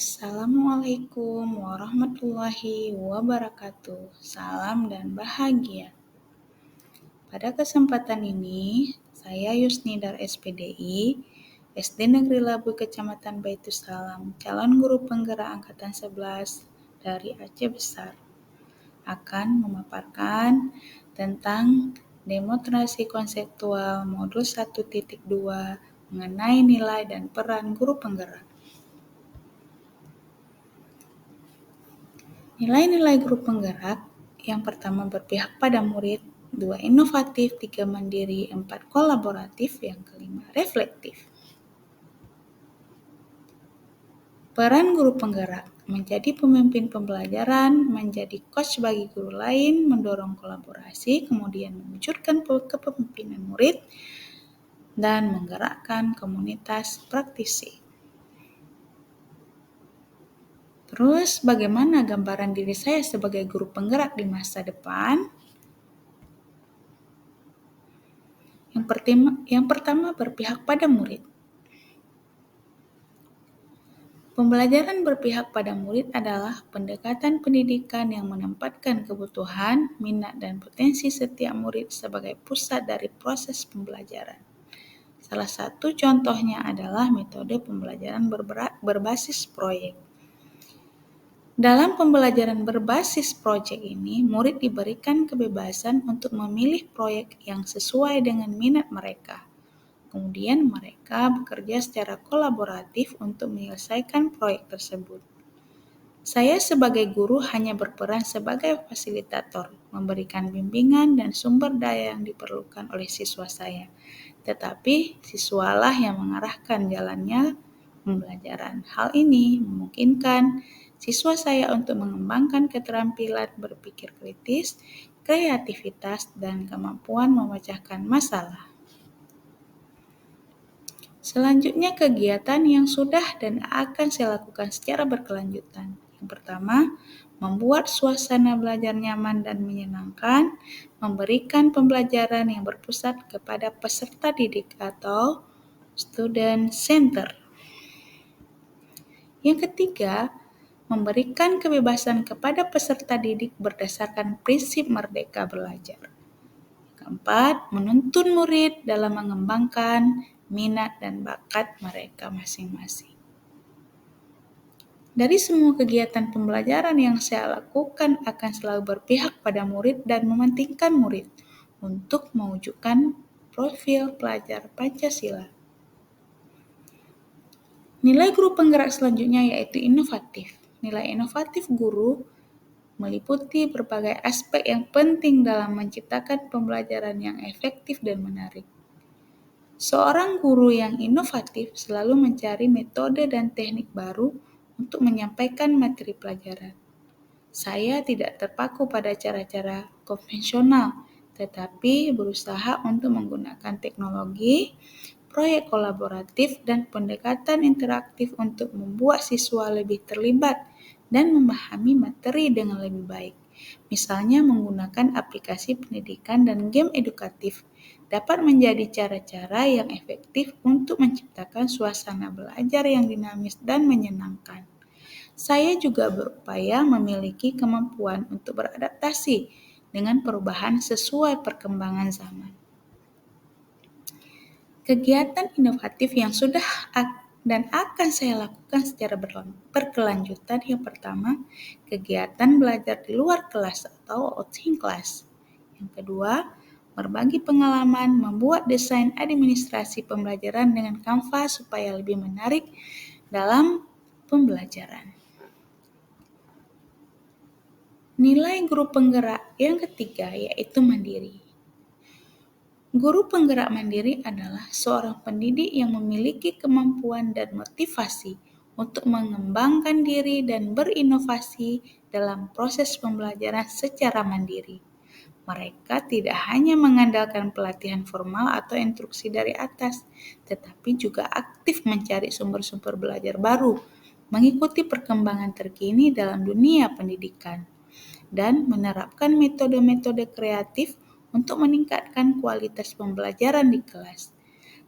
Assalamualaikum warahmatullahi wabarakatuh. Salam dan bahagia. Pada kesempatan ini, saya Yusnidar SPDI, SD Negeri Labu Kecamatan Baitussalam, calon guru penggerak angkatan 11 dari Aceh Besar, akan memaparkan tentang demonstrasi konseptual modul 1.2 mengenai nilai dan peran guru penggerak. Nilai-nilai guru penggerak: yang pertama, berpihak pada murid; 2, inovatif; 3, mandiri; 4, kolaboratif; yang kelima, reflektif. Peran guru penggerak: menjadi pemimpin pembelajaran, menjadi coach bagi guru lain, mendorong kolaborasi, kemudian mewujudkan kepemimpinan murid, dan menggerakkan komunitas praktisi. Terus, bagaimana gambaran diri saya sebagai guru penggerak di masa depan? Yang pertama, berpihak pada murid. Pembelajaran berpihak pada murid adalah pendekatan pendidikan yang menempatkan kebutuhan, minat, dan potensi setiap murid sebagai pusat dari proses pembelajaran. Salah satu contohnya adalah metode pembelajaran berbasis proyek. Dalam pembelajaran berbasis proyek ini, murid diberikan kebebasan untuk memilih proyek yang sesuai dengan minat mereka. Kemudian mereka bekerja secara kolaboratif untuk menyelesaikan proyek tersebut. Saya sebagai guru hanya berperan sebagai fasilitator, memberikan bimbingan dan sumber daya yang diperlukan oleh siswa saya. Tetapi siswalah yang mengarahkan jalannya pembelajaran. Hal ini memungkinkan siswa saya untuk mengembangkan keterampilan berpikir kritis, kreativitas, dan kemampuan memecahkan masalah. Selanjutnya, kegiatan yang sudah dan akan saya lakukan secara berkelanjutan. Yang pertama, membuat suasana belajar nyaman dan menyenangkan, memberikan pembelajaran yang berpusat kepada peserta didik atau student center. Yang ketiga, memberikan kebebasan kepada peserta didik berdasarkan prinsip merdeka belajar. Keempat, menuntun murid dalam mengembangkan minat dan bakat mereka masing-masing. Dari semua kegiatan pembelajaran yang saya lakukan akan selalu berpihak pada murid dan mementingkan murid untuk mewujudkan profil pelajar Pancasila. Nilai guru penggerak selanjutnya yaitu inovatif. Nilai inovatif guru meliputi berbagai aspek yang penting dalam menciptakan pembelajaran yang efektif dan menarik. Seorang guru yang inovatif selalu mencari metode dan teknik baru untuk menyampaikan materi pelajaran. Saya tidak terpaku pada cara-cara konvensional, tetapi berusaha untuk menggunakan teknologi, proyek kolaboratif, dan pendekatan interaktif untuk membuat siswa lebih terlibat dan memahami materi dengan lebih baik. Misalnya menggunakan aplikasi pendidikan dan game edukatif dapat menjadi cara-cara yang efektif untuk menciptakan suasana belajar yang dinamis dan menyenangkan. Saya juga berupaya memiliki kemampuan untuk beradaptasi dengan perubahan sesuai perkembangan zaman. Kegiatan inovatif yang sudah dan akan saya lakukan secara berkelanjutan. Yang pertama, kegiatan belajar di luar kelas atau outside class. Yang kedua, berbagi pengalaman membuat desain administrasi pembelajaran dengan Canva supaya lebih menarik dalam pembelajaran. Nilai guru penggerak yang ketiga yaitu mandiri. Guru penggerak mandiri adalah seorang pendidik yang memiliki kemampuan dan motivasi untuk mengembangkan diri dan berinovasi dalam proses pembelajaran secara mandiri. Mereka tidak hanya mengandalkan pelatihan formal atau instruksi dari atas, tetapi juga aktif mencari sumber-sumber belajar baru, mengikuti perkembangan terkini dalam dunia pendidikan, dan menerapkan metode-metode kreatif untuk meningkatkan kualitas pembelajaran di kelas.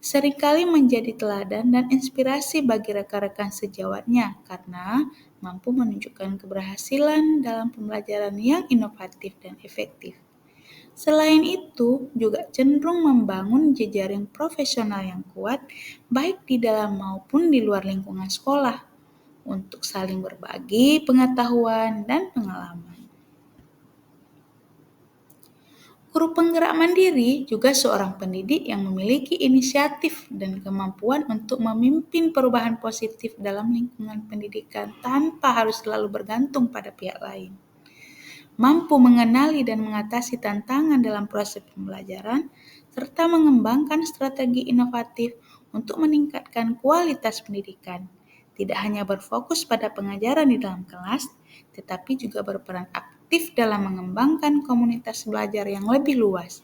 seringkali menjadi teladan dan inspirasi bagi rekan-rekan sejawatnya karena mampu menunjukkan keberhasilan dalam pembelajaran yang inovatif dan efektif. Selain itu, juga cenderung membangun jejaring profesional yang kuat, baik di dalam maupun di luar lingkungan sekolah, untuk saling berbagi pengetahuan dan pengalaman. Guru penggerak mandiri juga seorang pendidik yang memiliki inisiatif dan kemampuan untuk memimpin perubahan positif dalam lingkungan pendidikan tanpa harus selalu bergantung pada pihak lain. Mampu mengenali dan mengatasi tantangan dalam proses pembelajaran, serta mengembangkan strategi inovatif untuk meningkatkan kualitas pendidikan. Tidak hanya berfokus pada pengajaran di dalam kelas, tetapi juga berperan aktif dalam mengembangkan komunitas belajar yang lebih luas.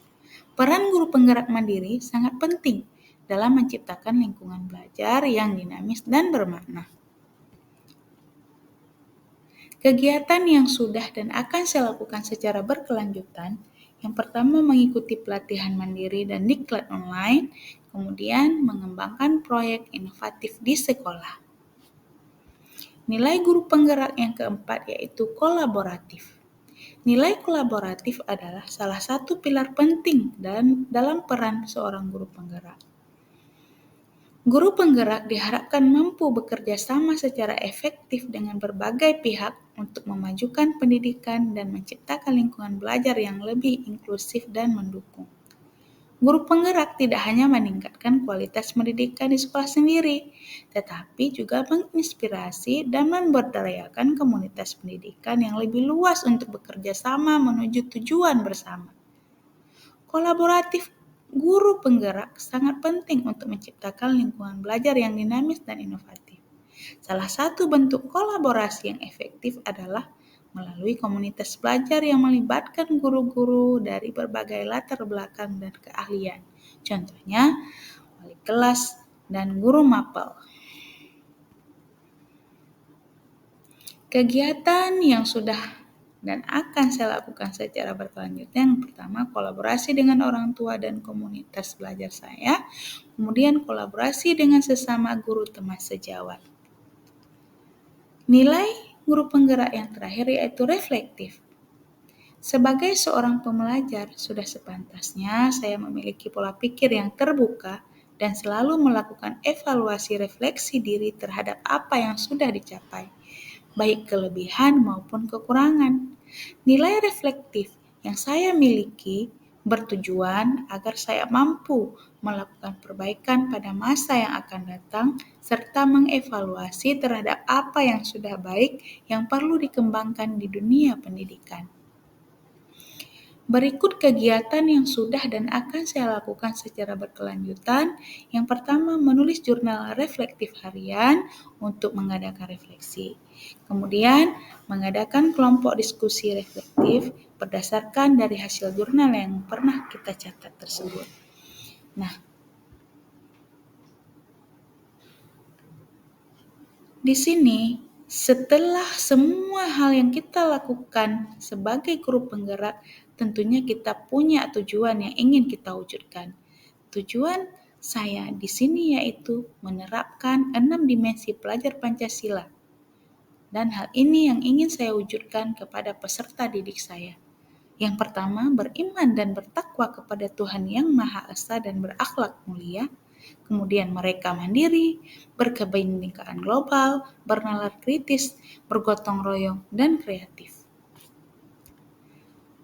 Peran guru penggerak mandiri sangat penting dalam menciptakan lingkungan belajar yang dinamis dan bermakna. Kegiatan yang sudah dan akan saya lakukan secara berkelanjutan, yang pertama mengikuti pelatihan mandiri dan diklat online, kemudian mengembangkan proyek inovatif di sekolah. Nilai guru penggerak yang keempat yaitu kolaboratif. Nilai kolaboratif adalah salah satu pilar penting dalam peran seorang guru penggerak. Guru penggerak diharapkan mampu bekerja sama secara efektif dengan berbagai pihak untuk memajukan pendidikan dan menciptakan lingkungan belajar yang lebih inklusif dan mendukung. Guru penggerak tidak hanya meningkatkan kualitas pendidikan di sekolah sendiri, tetapi juga menginspirasi dan memberdayakan komunitas pendidikan yang lebih luas untuk bekerja sama menuju tujuan bersama. Kolaboratif guru penggerak sangat penting untuk menciptakan lingkungan belajar yang dinamis dan inovatif. Salah satu bentuk kolaborasi yang efektif adalah melalui komunitas belajar yang melibatkan guru-guru dari berbagai latar belakang dan keahlian. Contohnya, wali kelas dan guru mapel. Kegiatan yang sudah dan akan saya lakukan secara berkelanjutan, yang pertama kolaborasi dengan orang tua dan komunitas belajar saya, kemudian kolaborasi dengan sesama guru teman sejawat. Nilai guru penggerak yang terakhir yaitu reflektif. Sebagai seorang pembelajar, sudah sepantasnya saya memiliki pola pikir yang terbuka dan selalu melakukan evaluasi refleksi diri terhadap apa yang sudah dicapai, baik kelebihan maupun kekurangan. Nilai reflektif yang saya miliki bertujuan agar saya mampu melakukan perbaikan pada masa yang akan datang serta mengevaluasi terhadap apa yang sudah baik yang perlu dikembangkan di dunia pendidikan. Berikut kegiatan yang sudah dan akan saya lakukan secara berkelanjutan. Yang pertama, menulis jurnal reflektif harian untuk mengadakan refleksi. Kemudian, mengadakan kelompok diskusi reflektif berdasarkan dari hasil jurnal yang pernah kita catat tersebut. Nah, di sini setelah semua hal yang kita lakukan sebagai guru penggerak, tentunya kita punya tujuan yang ingin kita wujudkan. Tujuan saya di sini yaitu menerapkan 6 dimensi pelajar Pancasila. Dan hal ini yang ingin saya wujudkan kepada peserta didik saya. Yang pertama, beriman dan bertakwa kepada Tuhan Yang Maha Esa dan berakhlak mulia. Kemudian mereka mandiri, berkebinekaan global, bernalar kritis, bergotong royong, dan kreatif.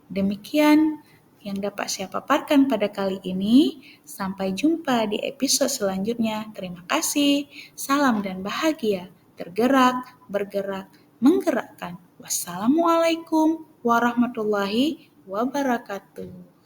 Demikian yang dapat saya paparkan pada kali ini. Sampai jumpa di episode selanjutnya. Terima kasih. Salam dan bahagia. Tergerak, bergerak, menggerakkan. Wassalamualaikum warahmatullahi wabarakatuh.